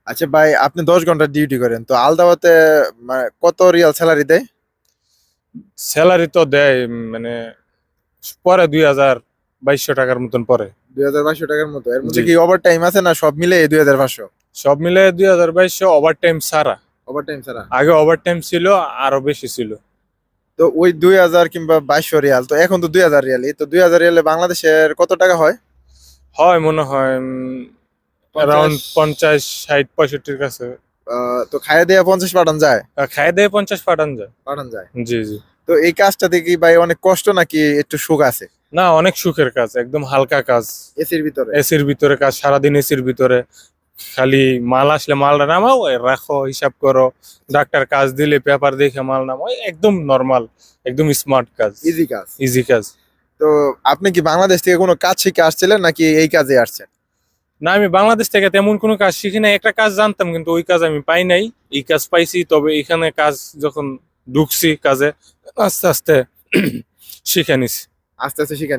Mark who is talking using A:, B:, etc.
A: আচ্ছা ভাই, আপনি 10 ঘন্টা ডিউটি করেন, তো আলদাবাতে কত রিয়াল স্যালারি দেয়?
B: স্যালারি তো দেয় মানে পরে 2,200 টাকার মতন পরে।
A: 2,500 টাকার মতো। এর মধ্যে
B: জি,
A: কি ওভার টাইম আছে না সব মিলে 2,500?
B: সব মিলে 2,200 ওভার টাইম ছাড়া।
A: ওভার টাইম ছাড়া।
B: আগে ওভার টাইম ছিল, আরো বেশি ছিল।
A: তো ওই 2,000 কিংবা 2,200 রিয়াল, তো এখন তো 2,000 রিয়ালই, তো 2,000 রিয়ালে বাংলাদেশের কত টাকা হয়?
B: হয় মনে হয়
A: 50।
B: অ্যারাউন্ড 50, 60, 65 কাছে।
A: তো খাইয়ে দেয়া 50 পাঠান যায়?
B: খাই দিয়ে 50 পাঠান যায়।
A: পাঠান যায়।
B: জি জি।
A: তো এই কাজটাতে কি ভাই অনেক কষ্ট নাকি একটু সুখ আছে?
B: না, অনেক সুখের কাজ, একদম হালকা কাজ।
A: এসির ভিতরে?
B: এসির ভিতরে কাজ, সারাদিন এসির ভিতরে। খালি মাল আসলে মালটা নামাও, রাখো, হিসাব করো। ডাক্তার কাজ দিলে পেপার দেখে মাল নামাও, একদম নর্মাল, একদম স্মার্ট কাজ।
A: ইজি কাজ।
B: ইজি কাজ।
A: তো আপনি কি বাংলাদেশ থেকে কোনো কাজ শিখে আসছিলেন নাকি এই কাজে আসছেন?
B: না, আমি বাংলাদেশ থেকে তেমন কোনো কাজ শিখি নাই। একটা কাজ জানতাম কিন্তু ওই কাজ আমি পাই নাই। এই কাজ পাইছি, তবে এখানে কাজ যখন ঢুকছি কাজে, আস্তে আস্তে শিখে নিছি।
A: আস্তে আস্তে শিখে